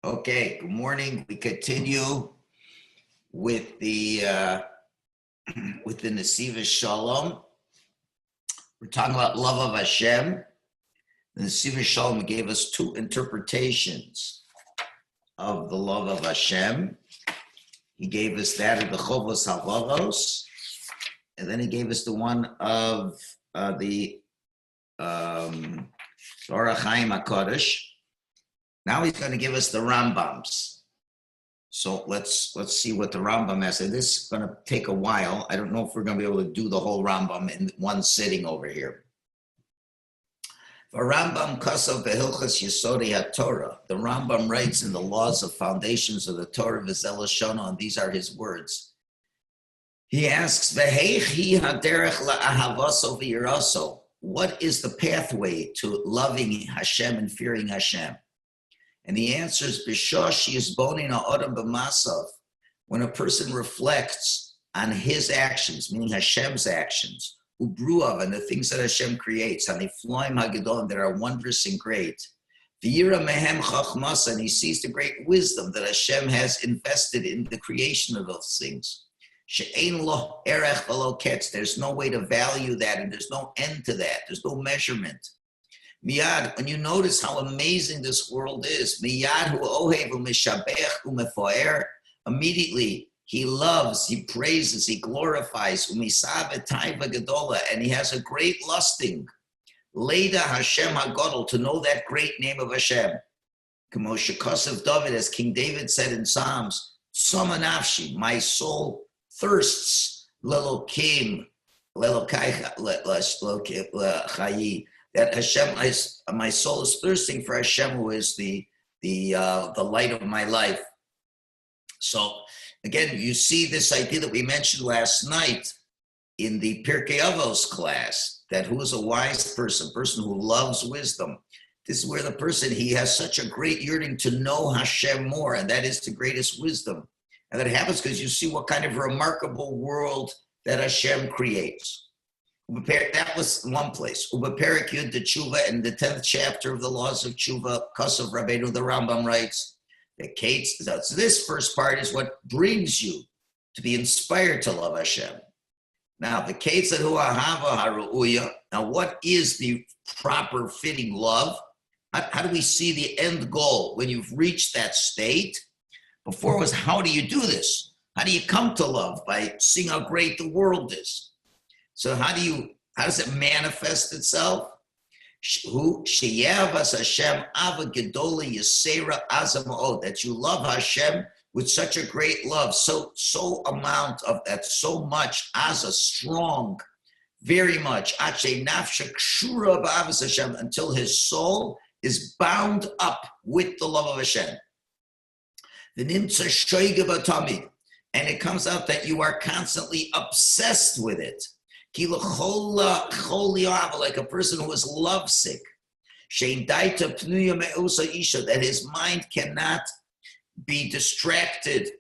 Okay, good morning. We continue with the Nesivos Shalom. We're talking about love of Hashem. The Nesivos Shalom gave us two interpretations of the love of Hashem. He gave us that of the Chovos Halvavos, and then he gave us the one of the Torah Chaim HaKodesh. Now he's going to give us the Rambams. So let's see what the Rambam has. And this is going to take a while. I don't know if we're going to be able to do the whole Rambam in one sitting over here. The Rambam Kasav Behilchas Yesodei HaTorah. The Rambam writes in the laws of foundations of the Torah V'zel Lashon, and these are his words. He asks, V'heichi haderech la'ahavaso v'yiraso. What is the pathway to loving Hashem and fearing Hashem? And the answer is, B'shosh yizbonin ha'odam b'masav. When a person reflects on his actions, meaning Hashem's actions, ubruav, and the things that Hashem creates, and the floim hagedon that are wondrous and great, v'yira mehem chachmas, and he sees the great wisdom that Hashem has invested in the creation of those things. She'ein lo erech v'lo ketz. There's no way to value that, and there's no end to that. There's no measurement. Miyad, when you notice how amazing this world is, miyad hu ohev u'mishabech u'mefoer, immediately he loves, he praises, he glorifies, u'misav etayva gedola, and he has a great lusting, Leda Hashem HaGodol, to know that great name of Hashem. Kamo shekasav David, as King David said in Psalms, Tzoma nafshi, my soul thirsts, lelokim, lelokaicha, lechayi, that Hashem, my soul is thirsting for Hashem, who is the light of my life. So again, you see this idea that we mentioned last night in the Pirkei Avos class, that who is a wise person who loves wisdom. This is where the person, he has such a great yearning to know Hashem more, and that is the greatest wisdom. And that happens because you see what kind of remarkable world that Hashem creates. That was one place. Ubeperik Yud de Tshuva, in the 10th chapter of the laws of Tshuva, Kasav Rabbeinu, the Rambam writes, that so this first part is what brings you to be inspired to love Hashem. Now, the Ketzad hu ahava haru'uya. Now, what is the proper fitting love? How do we see the end goal when you've reached that state? Before it was, how do you do this? How do you come to love? By seeing how great the world is. So how does it manifest itself? That you love Hashem with such a great love, so amount of that, so much, asa, strong, very much, until his soul is bound up with the love of Hashem. And it comes out that you are constantly obsessed with it. Like a person who is lovesick, that his mind cannot be distracted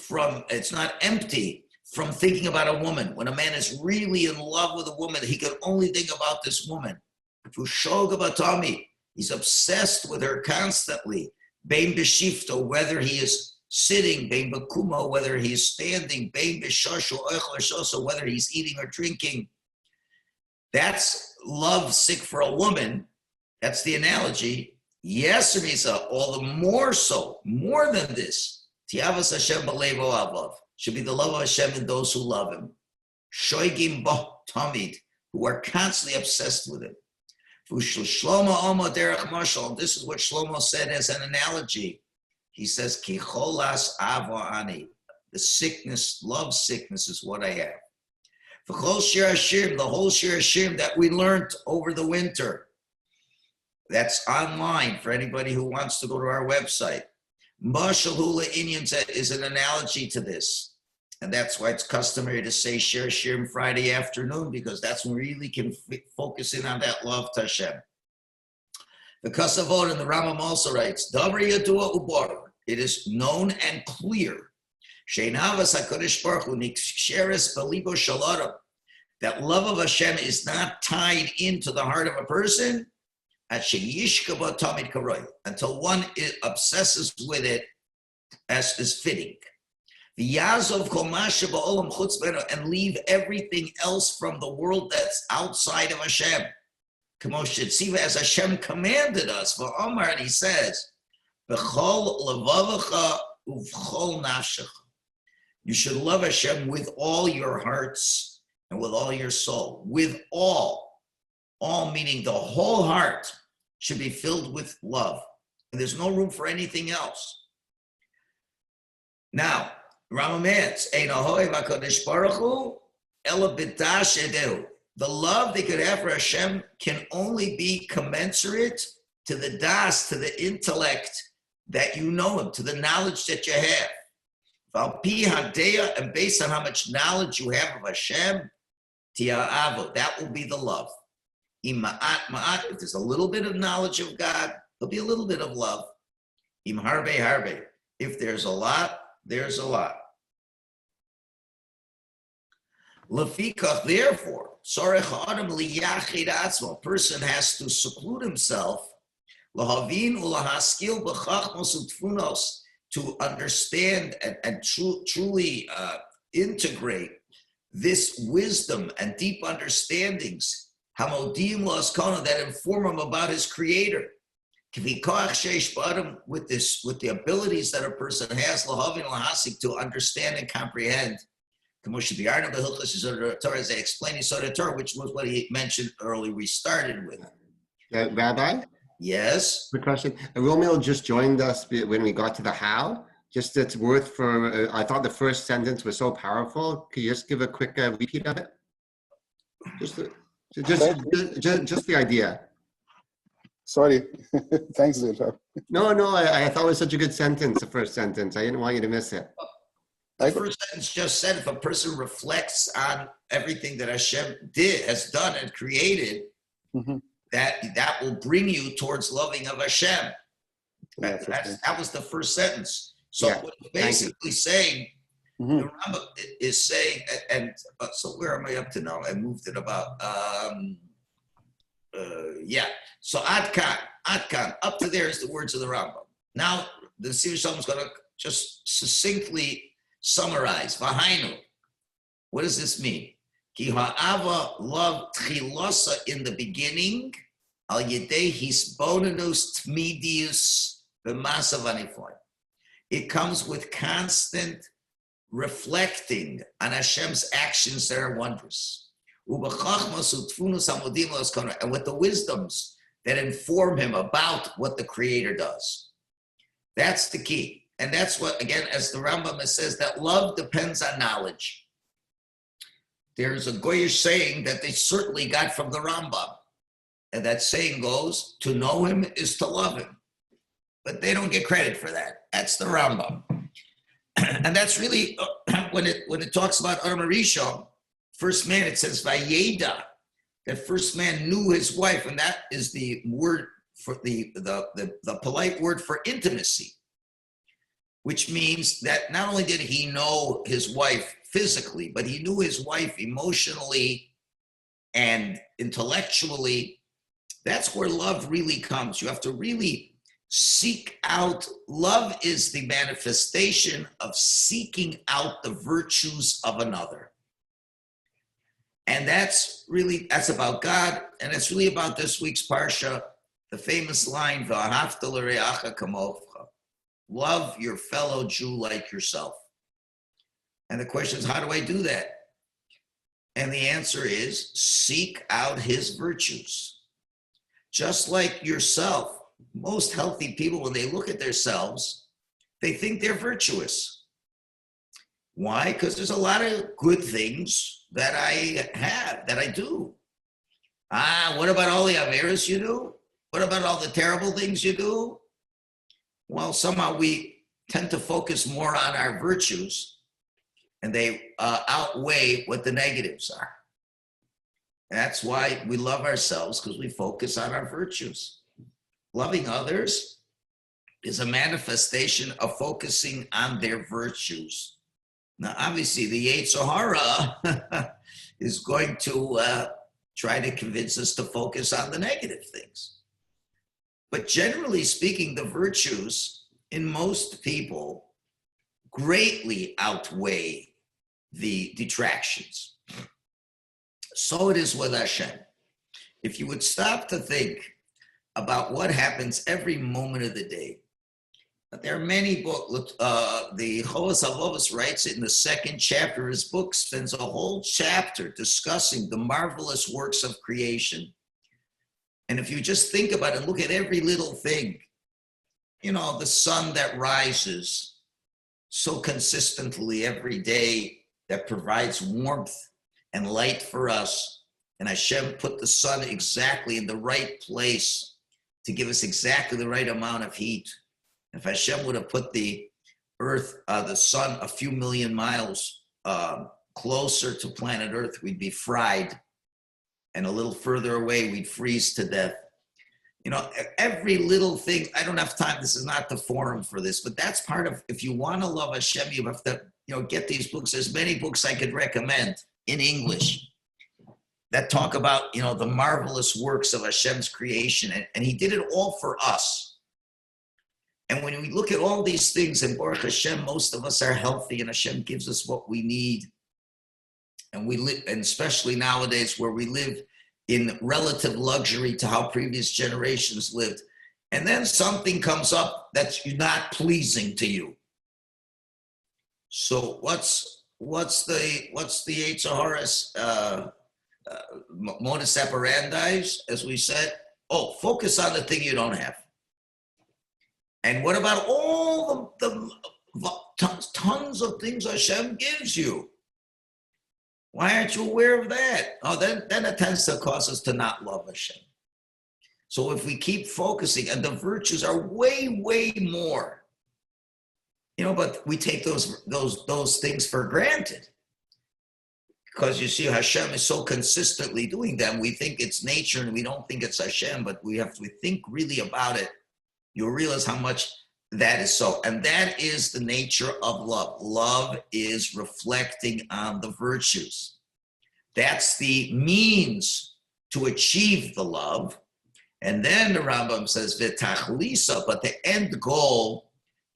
from, it's not empty from thinking about a woman. When a man is really in love with a woman, he can only think about this woman. He's obsessed with her constantly. Bein b'shifto, whether he is sitting, bein b'kumo, whether he's standing, bein b'shosho, whether he's eating or drinking. That's love sick for a woman. That's the analogy. Yes, Risa, all the more so, more than this. Tiavas Hashem b'levo avav, should be the love of Hashem in those who love him. Shoigim bo tamid, who are constantly obsessed with him. Shlomo omo derech mashal. This is what Shlomo said as an analogy. He says, Ki cholas avo ani. The sickness, love sickness is what I have. The whole Shir Hashirim that we learned over the winter. That's online for anybody who wants to go to our website. Mashal Hula Inyan is an analogy to this. And that's why it's customary to say Shir Hashirim Friday afternoon, because that's when we really can focus in on that love to Hashem. The Kasavod and the Rambam also writes, Dabri Yadua Ubar. It is known and clear that love of Hashem is not tied into the heart of a person until one obsesses with it as is fitting. And leave everything else from the world that's outside of Hashem. As Hashem commanded us, for Omar, and he says, you should love Hashem with all your hearts and with all your soul. With all meaning the whole heart should be filled with love. And there's no room for anything else. Now, Rambam adds, the love they could have for Hashem can only be commensurate to the das, to the intellect that you know him, to the knowledge that you have. And based on how much knowledge you have of Hashem, that will be the love. If there's a little bit of knowledge of God, there'll be a little bit of love. If there's a lot, there's a lot. Therefore, a person has to seclude himself to understand and truly integrate this wisdom and deep understandings that inform him about his creator. With the abilities that a person has to understand and comprehend. As they explain the Torah, which was what he mentioned earlier, we started with. Rabbi? Yes? Quick question. Romeo just joined us when we got to the how. Just it's worth for, I thought the first sentence was so powerful. Could you just give a quick repeat of it? Just the idea. Sorry. Thanks, Zilha. No, I thought it was such a good sentence, the first sentence. I didn't want you to miss it. The first sentence just said, if a person reflects on everything that Hashem has done and created, that will bring you towards loving of Hashem. That was the first sentence. So what it's basically saying, the Rambam is saying, and so where am I up to now? I moved it about, So Adkan, up to there is the words of the Rambam. Now, the Nesivos Shalom is going to just succinctly summarize. Vahainu. What does this mean? Ki ha'ava love tchilasa in the beginning, al yedei hisbonenus tmidius b'masav anifoy. It comes with constant reflecting on Hashem's actions that are wondrous. And with the wisdoms that inform him about what the Creator does. That's the key. And that's what, again, as the Rambam says, that love depends on knowledge. There's a Goyish saying that they certainly got from the Rambam. And that saying goes, to know him is to love him. But they don't get credit for that. That's the Rambam. And that's really, when it talks about Adam Rishon, first man, it says, Vayeda, that first man knew his wife. And that is the word for the polite word for intimacy. Which means that not only did he know his wife physically, but he knew his wife emotionally and intellectually. That's where love really comes. You have to really seek out. Love is the manifestation of seeking out the virtues of another. And that's about God, and it's really about this week's Parsha, the famous line, V'ahavta l'reacha kamofcha. Love your fellow Jew like yourself. And the question is, how do I do that? And the answer is, seek out his virtues. Just like yourself, most healthy people, when they look at themselves, they think they're virtuous. Why? Because there's a lot of good things that I have, that I do. What about all the averas you do? What about all the terrible things you do? Well, somehow we tend to focus more on our virtues, and they outweigh what the negatives are. And that's why we love ourselves, because we focus on our virtues. Loving others is a manifestation of focusing on their virtues. Now, obviously, the Yetzer Hara is going to try to convince us to focus on the negative things. But generally speaking, the virtues in most people greatly outweigh the detractions. So it is with Hashem. If you would stop to think about what happens every moment of the day, but there are many books. The Chovos HaLevavos writes it in the second chapter of his book, spends a whole chapter discussing the marvelous works of creation. And if you just think about it and look at every little thing, the sun that rises so consistently every day that provides warmth and light for us. And Hashem put the sun exactly in the right place to give us exactly the right amount of heat. If Hashem would have put the earth, the sun, a few million miles closer to planet Earth, we'd be fried. And a little further away, we'd freeze to death. Every little thing, I don't have time, this is not the forum for this, but that's part of, if you want to love Hashem, you have to, get these books. There's many books I could recommend in English that talk about, the marvelous works of Hashem's creation. And he did it all for us. And when we look at all these things, and Baruch Hashem, most of us are healthy, and Hashem gives us what we need. And we live, and especially nowadays where we live in relative luxury to how previous generations lived. And then something comes up that's not pleasing to you. So what's the Yetzer Hara's modus operandi, as we said? Oh, focus on the thing you don't have. And what about all the tons of things Hashem gives you? Why aren't you aware of that? Oh, then it tends to cause us to not love Hashem. So if we keep focusing, and the virtues are way, way more, but we take those things for granted. Because you see, Hashem is so consistently doing them. We think it's nature and we don't think it's Hashem, but we think really about it. You'll realize how much that is so. And that is the nature of love. Love is reflecting on the virtues. That's the means to achieve the love. And then the Rambam says, V'tachlisa, but the end goal,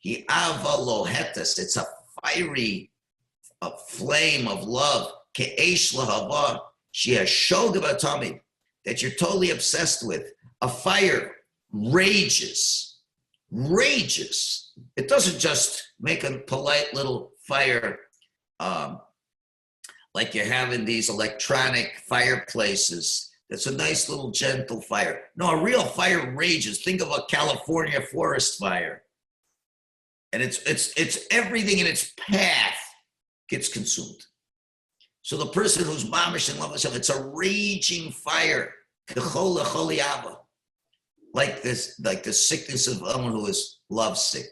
hi ava lohetes, it's a fiery flame of love, ke'esh lahava, she has shoga b'tamid, that you're totally obsessed with. A fire rages. It doesn't just make a polite little fire like you have in these electronic fireplaces. It's a nice little gentle fire. No, a real fire rages. Think of a California forest fire. And it's everything in its path gets consumed. So the person who's mamish in love with himself, it's a raging fire. Like the sickness of someone who is lovesick.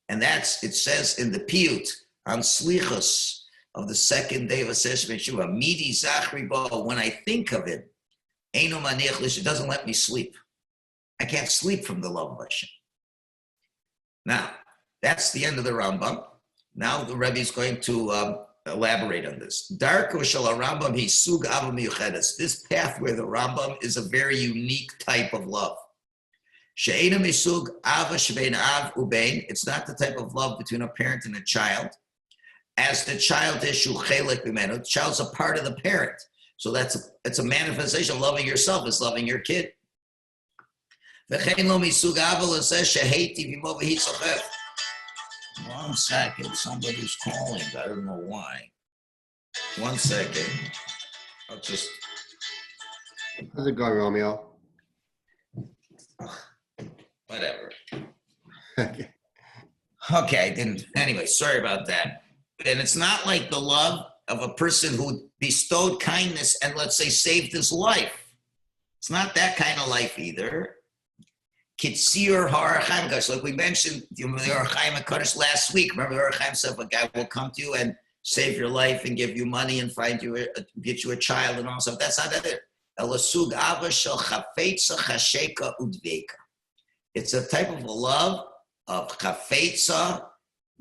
And it says in the Piyut on Slichus of the second day of Aseh Meshuva, Midi Zachri Bo, when I think of it, Eino Maniach, it doesn't let me sleep. I can't sleep from the love of Hashem. Now, that's the end of the Rambam. Now the Rebbe is going to elaborate on this. Darko shel Rambam hi sug ava miyuchedes. This path where the Rambam is a very unique type of love. She'ena misug ava shebein av ubein. It's not the type of love between a parent and a child. As the child is shu chelek b'menu, the child's a part of the parent. So it's a manifestation of loving yourself, is loving your kid. V'chein lo misug ava l'seh sheheiti v'mo v'hitzachef. 1 second, somebody's calling. I don't know why. 1 second. I'll just. How's it going, Romeo? Whatever. Okay. Okay, I didn't. Anyway, sorry about that. And it's not like the love of a person who bestowed kindness and, let's say, saved his life. It's not that kind of life either. Kitzir Har Chaim Kadosh, like we mentioned, the Har Chaim Kadosh last week. Remember, the Har Chaim said a guy will come to you and save your life and give you money and get you a child and all stuff. That's not it. Elasug Ava Shel Chafetza Chasheka Udveka. It's a type of a love of Chafetza,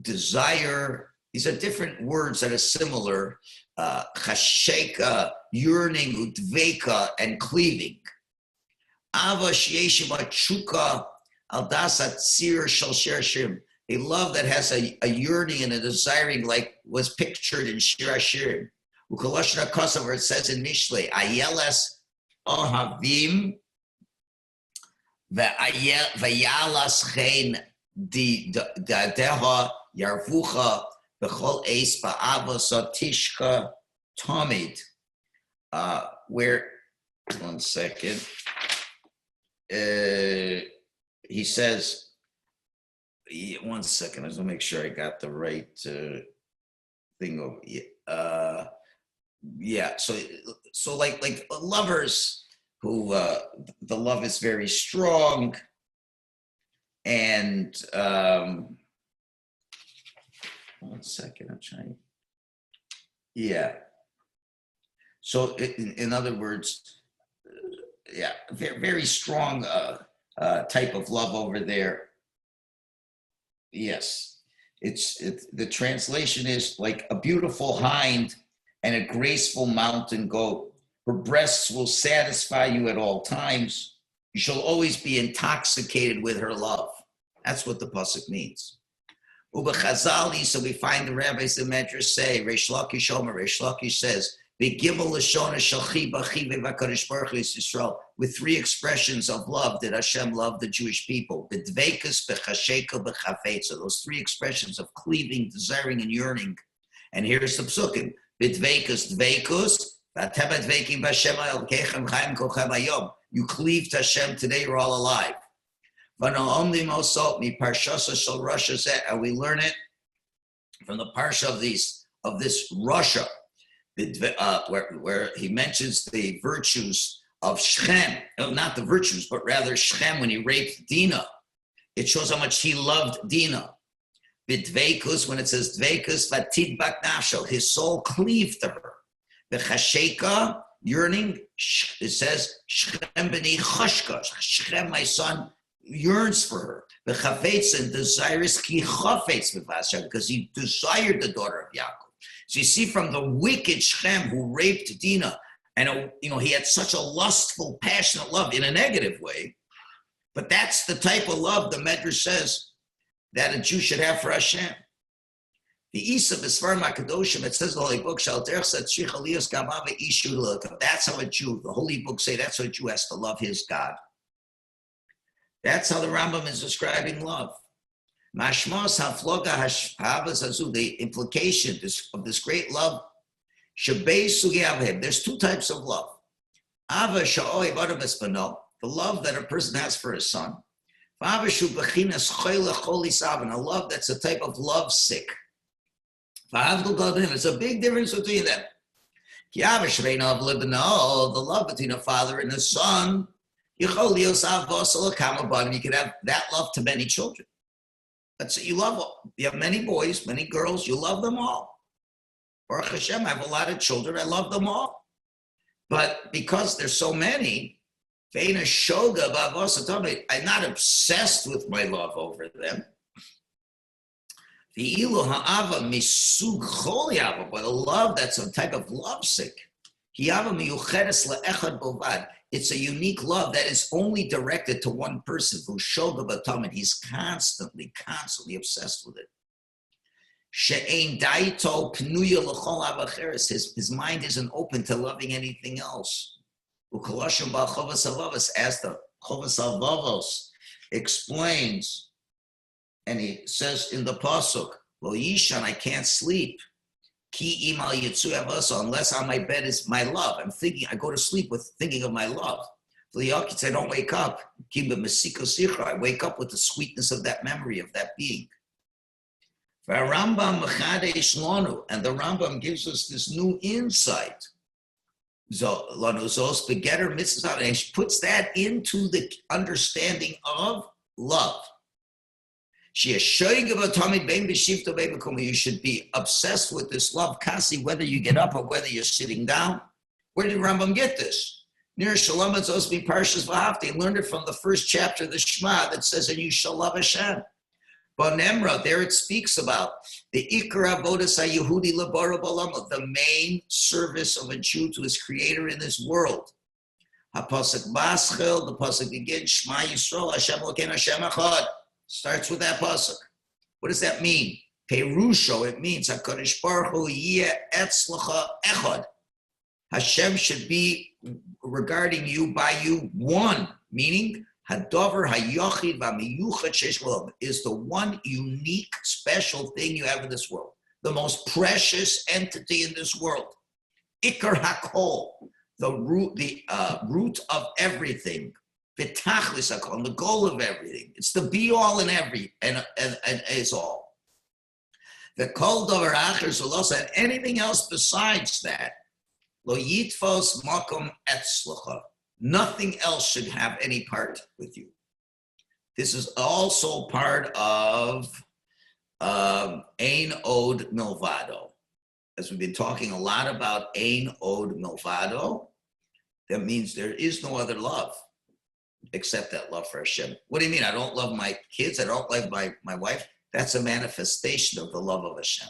desire. These are different words that are similar. Chasheka, yearning, Udveka, and cleaving. Ava sheyesh ba tshuka al dasat tzir shel shir shirim. A love that has a yearning and a desiring, like was pictured in Shir Hashirim. Ukoloshna Kosovo, it says in Mishle, Ayeles Ohavim Vayalas Chen Dadeha Yarvucha Bechol Eis Ba'ava Sotishka Tomid. Where, one second, he says, one second, I just want to make sure I got the right thing over. So like lovers who the love is very strong, and one second, I'm trying. Yeah. So in other words, very, very strong type of love over there. Yes, it's the translation is like a beautiful hind and a graceful mountain goat. Her breasts will satisfy you at all times. You shall always be intoxicated with her love. That's what the pasuk means. Uba Chazali, so we find the rabbis and medrash say, Reish Lakish Omer, Reish Lakish says, with three expressions of love did Hashem love the Jewish people. So those three expressions of cleaving, desiring, and yearning. And here's the psukim. You cleave to Hashem, today you're all alive. And we learn it from the parsha of this Russia. Where he mentions the virtues of Shechem, not the virtues, but rather Shechem when he raped Dinah. It shows how much he loved Dinah. B'dveikus, when it says dveikus, vatid bak nafsho, his soul cleaved to her. B'chasheka, yearning, it says Shechem b'ni chashka, Shechem, my son, yearns for her. B'chafetz, and desirous ki chafetz b'vasha, because he desired the daughter of Yaakov. So you see from the wicked Shechem who raped Dinah, and he had such a lustful, passionate love in a negative way, but that's the type of love the Medrash says that a Jew should have for Hashem. The Isa B'Sfarim HaKadoshim, it says the Holy Book, that's how a Jew, the Holy Book say that's how a Jew has to love his God. That's how the Rambam is describing love. Mashmos hafloga havas hazu, the implication of this great love. Shabei sugi avhem. There's two types of love. Ava sha'oi v'adam espano, the love that a person has for his son. Ava shu b'chinas choyle choli savan, a love that's a type of love sick. It's a big difference between them. Ki ava shreina of libano, the love between a father and a son. You can have that love to many children. That's you love. You have many boys, many girls. You love them all. Baruch Hashem, I have a lot of children. I love them all. But because there's so many, I'm not obsessed with my love over them. But a love that's a type of lovesick. It's a unique love that is only directed to one person. He's constantly obsessed with it. His mind isn't open to loving anything else. As the Chovas Halvavos explains, and he says in the pasuk, "Lo yishan, I can't sleep. Ki imal yitzu unless on my bed is my love. I'm thinking. I go to sleep with thinking of my love. I don't wake up. I wake up with the sweetness of that memory of that being." And the Rambam gives us this new insight. And he puts that into the understanding of love. You should be obsessed with this love, Kasi, whether you get up or whether you're sitting down. Where did Rambam get this? Near Shalom and Zosbi Parshas V'Havti. He learned it from the first chapter of the Shema that says, and you shall love Hashem. But Nemra, there it speaks about the Ikra Avodas HaYehudi Labara B'Olam, the main service of a Jew to his creator in this world. HaPasuk Baschil, the Pasuk begins, Shema Yisrael, Hashem Elokeinu Hashem Echad. Starts with that Pasuk. What does that mean? Perusho, it means HaKadosh Baruch Hu Yeh Etzlecha Echad. Hashem should be regarding you, by you, one, meaning Hadover Hayochid V'Miyuchad Sheish L'Olam is the one unique, special thing you have in this world, the most precious entity in this world. Ikar Hakol, the root of everything, V'Tachlis Hakol, the goal of everything. It's the be all and every and is all. The Kol Dover Acher Zolosa, and anything else besides that, Lo Yitfos Makom Etzlecha. Nothing else should have any part with you. This is also part of Ein Od Milvado. As we've been talking a lot about Ein Od Milvado, that means there is no other love except that love for Hashem. What do you mean? I don't love my kids. I don't love my wife. That's a manifestation of the love of Hashem.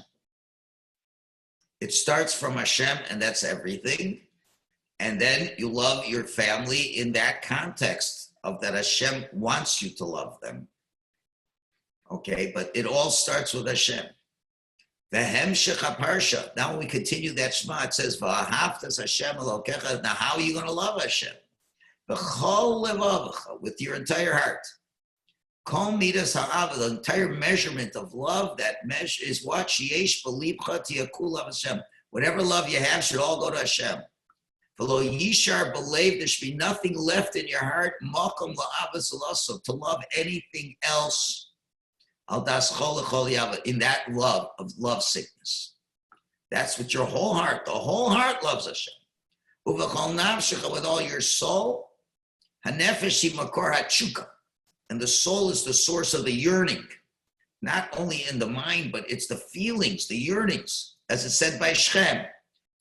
It starts from Hashem, and that's everything. And then you love your family in that context of that Hashem wants you to love them. Okay, but it all starts with Hashem. The Hemshech HaParsha. Now when we continue that Shema, it says, V'ahavtas Hashem Elokecha. Now how are you going to love Hashem? V'chol levavecha, with your entire heart. Kol midas ha'ava, the entire measurement of love, that measure is what? Sheyesh b'libcha tiyakul Hashem. Whatever love you have should all go to Hashem. V'lo yishar b'leiv, there should be nothing left in your heart, makom la'avas alaso, to love anything else. Al das chol l'chol yava, in that love of love sickness. That's with your whole heart. The whole heart loves Hashem. Uv'chol nafshecha, with all your soul. Hanefesh hi makor hachuka. And the soul is the source of the yearning, not only in the mind, but it's the feelings, the yearnings, as it's said by Shem.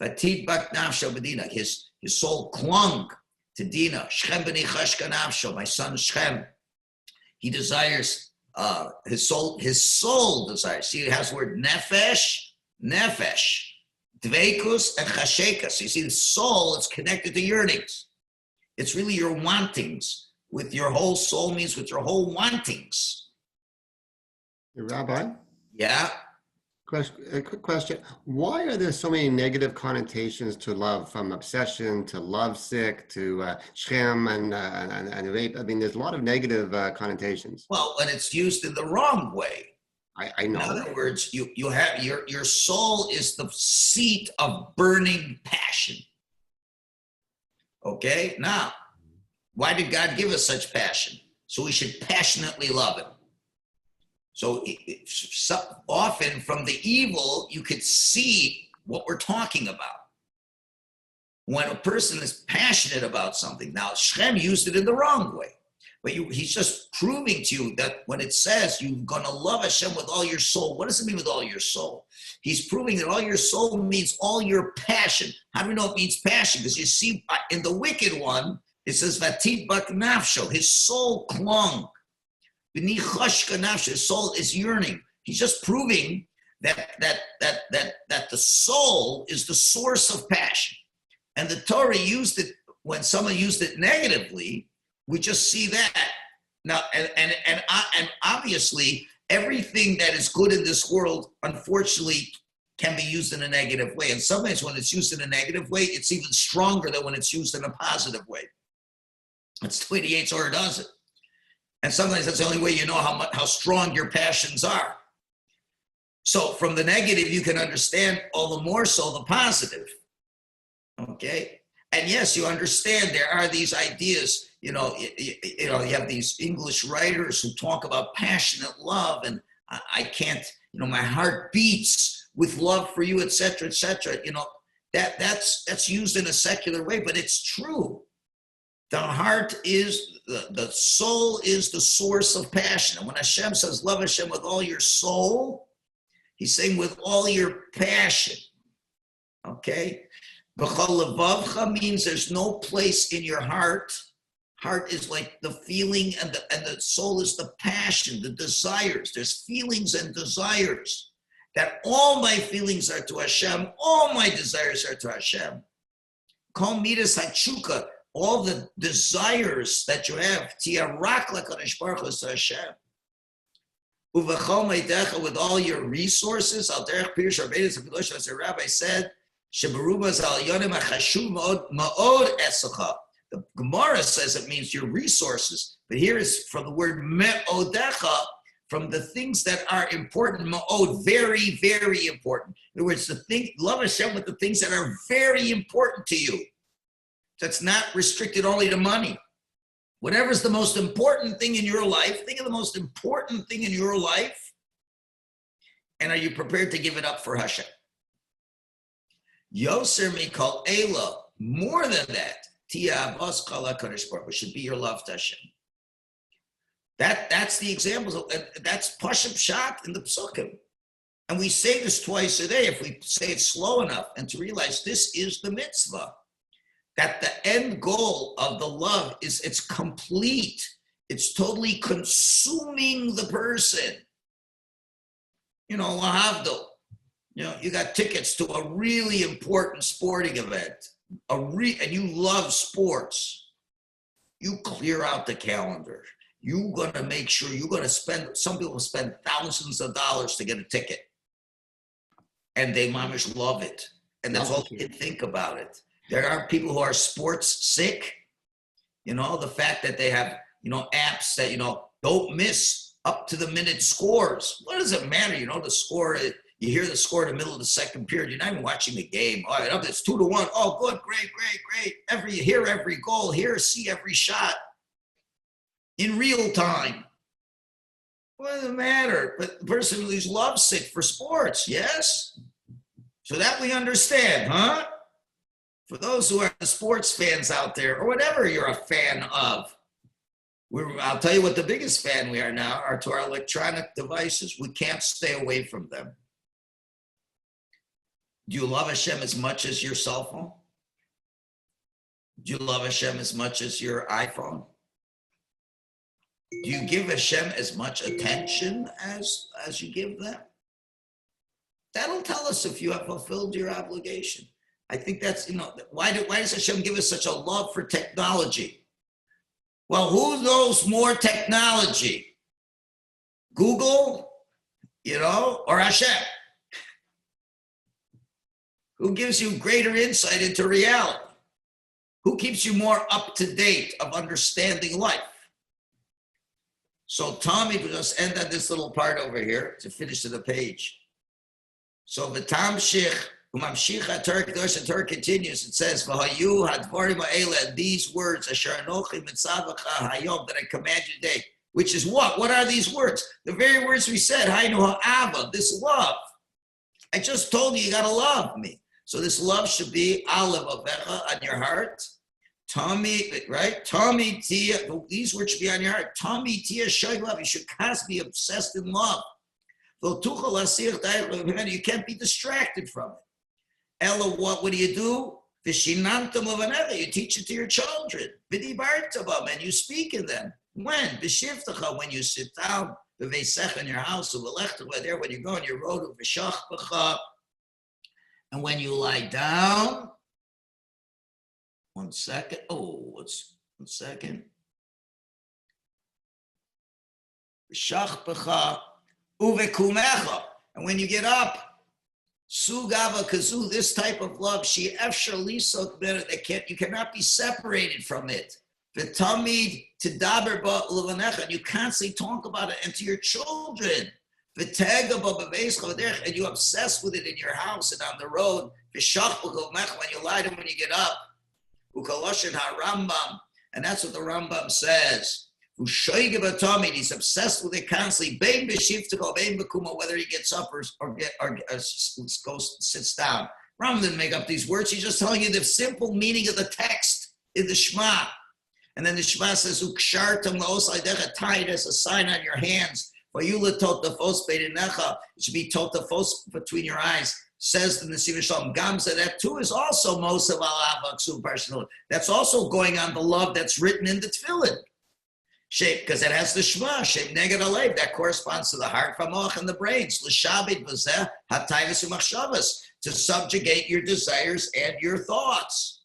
Vatid bak nafsho b'dina. His soul clung to Dina. Shem b'ni chashka nafsho, my son Shem. He desires, his soul desires. See, it has the word nefesh, dveikus, and chashekas. You see, the soul is connected to yearnings. It's really your wantings. With your whole soul means with your whole wantings. Rabbi? Yeah? A quick question. Why are there so many negative connotations to love, from obsession to lovesick to shem and rape? I mean, there's a lot of negative connotations. Well, when it's used in the wrong way. I know. In other words, you have your soul is the seat of burning passion. Okay? Now, why did God give us such passion? So we should passionately love him. So often from the evil, you could see what we're talking about. When a person is passionate about something, now Shem used it in the wrong way, but he's just proving to you that when it says you're going to love Hashem with all your soul, what does it mean with all your soul? He's proving that all your soul means all your passion. How do we know it means passion? Because you see in the wicked one, it says, Vatid bak nafsho, his soul clung. B'ni chashka nafsho, his soul is yearning. He's just proving that the soul is the source of passion. And the Torah used it, when someone used it negatively, we just see that. Now, and obviously, everything that is good in this world, unfortunately, can be used in a negative way. And sometimes when it's used in a negative way, it's even stronger than when it's used in a positive way. That's the way the Yetzer does it. And sometimes that's the only way you know how strong your passions are. So from the negative, you can understand all the more so the positive. Okay? And yes, you understand there are these ideas, you have these English writers who talk about passionate love, and I can't, my heart beats with love for you, etc., etc. That's used in a secular way, but it's true. The heart is, the soul is the source of passion. And when Hashem says, love Hashem with all your soul, he's saying with all your passion. Okay? B'chol levavcha means there's no place in your heart. Heart is like the feeling, and the soul is the passion, the desires. There's feelings and desires. That all my feelings are to Hashem, all my desires are to Hashem. Kol midas hachuka. all the desires that you have, tia rak l'kadosh baruch hu to Hashem. Uvechol meidecha, with all your resources, al derech pirush arbeidus hapilosh, as the rabbi said, sheberubas al yonim hachashuv ma'od esacha. The Gemara says it means your resources, but here is from the word me'odecha, from the things that are important, ma'od, very, very important. In other words, love Hashem with the things that are very important to you. That's not restricted only to money. Whatever's the most important thing in your life, think of the most important thing in your life, and are you prepared to give it up for Hashem? Yoser mikol ela, more than that, tia avos kol HaKadosh Baruch Hu, should be your love to Hashem. That's the examples, that's Pashup Pshat in the Psukim. And we say this twice a day if we say it slow enough, and to realize this is the mitzvah. That the end goal of the love is it's complete. It's totally consuming the person. You know, lahavdil. You know, you got tickets to a really important sporting event, and you love sports. You clear out the calendar. You're going to make sure you're going to spend, some people spend thousands of dollars to get a ticket. And they mamish love it. And that's all they think about it. There are people who are sports sick. You know, the fact that they have, you know, apps that, you know, don't miss up to the minute scores. What does it matter? You know, the score, you hear the score in the middle of the second period. You're not even watching the game. All right, it's 2-1. Oh, good, great. Hear every goal, see every shot in real time. What does it matter? But the person who's lovesick for sports, yes? So that we understand, huh? For those who are the sports fans out there, or whatever you're a fan of, I'll tell you what the biggest fan we are now are to our electronic devices. We can't stay away from them. Do you love Hashem as much as your cell phone? Do you love Hashem as much as your iPhone? Do you give Hashem as much attention as you give them? That'll tell us if you have fulfilled your obligation. I think that's, you know, why does Hashem give us such a love for technology? Well, who knows more technology? Google, you know, or Hashem? Who gives you greater insight into reality? Who keeps you more up to date of understanding life? So Tommy, we'll just end on this little part over here to finish to the page. So v'tamshich, umamshich Torah continues. It says, "V'hayu hadvarim ha'ela," these words, asher anochi mitzavacha hayom, that I command you today. Which is what? What are these words? The very words we said, Hainu ha'ava, this love. I just told you gotta love me. So this love should be alav avecha, on your heart. Tommy, right? Tommy tia, these words should be on your heart. Tommy tia shoy love. You should constantly be obsessed in love. You can't be distracted from it. Ella, what do? You teach it to your children. And you speak in them. When? When you sit down in your house, there when you go on your road, and when you lie down. 1 second. Oh, what's 1 second? And when you get up, sugava kazu, this type of love, she that you cannot be separated from it. V'tamid tidaber ba, and you constantly talk about it and to your children. V'tega ba b'veischa, and you obsess with it in your house and on the road. V'shach b'kovmech, when you lie down, when you get up. Ukaloshin ha-Rambam, and that's what the Rambam says. He's obsessed with it constantly. Whether he gets up or goes sits down. Rambam didn't make up these words. He's just telling you the simple meaning of the text in the Shema. And then the Shema says, tie it as a sign on your hands. It should be totafos between your eyes. Says the Nesivos Shalom, Gamza, that too is also Mosav al-Avaksu personal. That's also going on the love that's written in the Tefillin. Shape, because it has the Shema, shape neged alev, that corresponds to the heart, Famoch, and the brains. L'shabit v'zeh hatayvus u'machshavas, to subjugate your desires and your thoughts.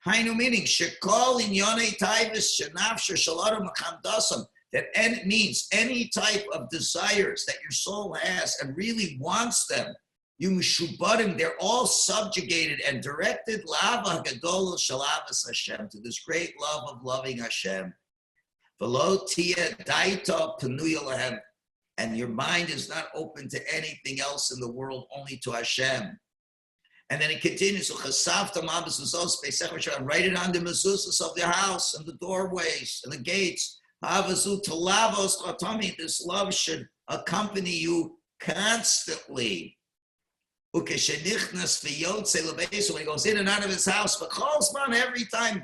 Hainu meaning shekol inyonei taivis shenafsher shalarim machamdasam. That means any type of desires that your soul has and really wants them. You mishubarim, they're all subjugated and directed lava gadol shalavas Hashem, to this great love of loving Hashem. V'lo tia daita penuya lahem, and your mind is not open to anything else in the world, only to Hashem. And then it continues, write it on the mezuzahs of the house and the doorways and the gates. This love should accompany you constantly. When he goes in and out of his house, every time,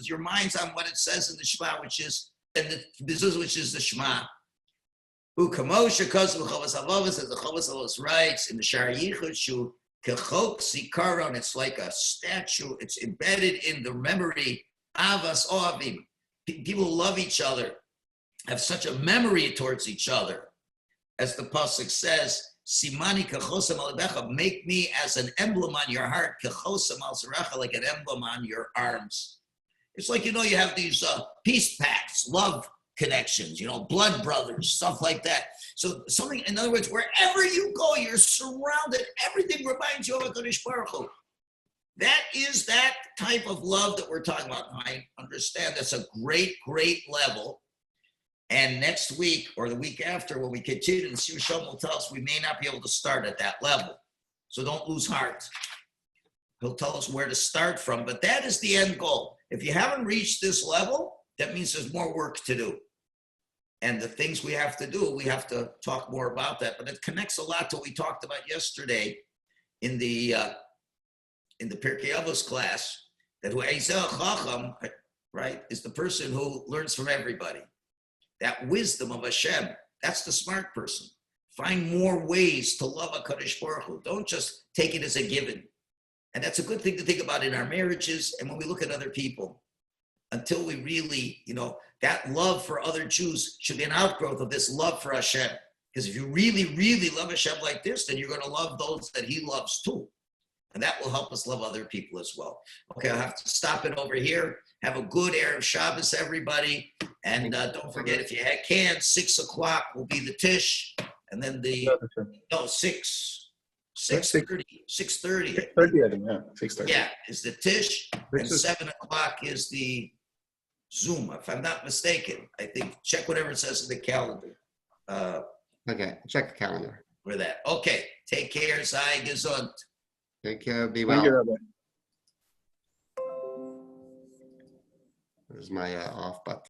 your mind's on what it says in the Shema, which is the Shema. Who Kamosha Kos Chavos Havavos, as the Chavos Havavos writes in the Shar Yichud Shu, Kechok Zikaron, it's like a statue, it's embedded in the memory, Avas Oavim. People love each other, have such a memory towards each other. As the Pasuk says, Simani Kechosam Alebecha, make me as an emblem on your heart, Kechosam Al Saracha, like an emblem on your arms. It's like, you have these peace pacts, love connections, blood brothers, stuff like that. So something, in other words, wherever you go, you're surrounded. Everything reminds you of HaKadosh Baruch Hu. That is that type of love that we're talking about. I understand that's a great, great level. And next week or the week after, when we continue, the Nesivos Shalom will tell us we may not be able to start at that level. So don't lose heart. He'll tell us where to start from, but that is the end goal. If you haven't reached this level, that means there's more work to do. And the things we have to do, we have to talk more about that. But it connects a lot to what we talked about yesterday in the Pirkei Avos class, that who Eizeh Chacham, right, is the person who learns from everybody. That wisdom of Hashem, that's the smart person. Find more ways to love HaKadosh Baruch Hu. Don't just take it as a given. And that's a good thing to think about in our marriages and when we look at other people. Until we really, that love for other Jews should be an outgrowth of this love for Hashem. Because if you really, really love Hashem like this, then you're going to love those that he loves too. And that will help us love other people as well. Okay, I'll have to stop it over here. Have a good Erev Shabbos, everybody. And don't forget, if you can, 6 o'clock will be the Tish. And then 6:30. 6:30, I think, yeah. 6:30. Yeah, is the Tish. And 7 o'clock is the Zoom, if I'm not mistaken. I think, check whatever it says in the calendar. Okay, check the calendar. For that. Okay, take care, sei gesund. Take care, be well. Thank you, Rabbi. There's my off button.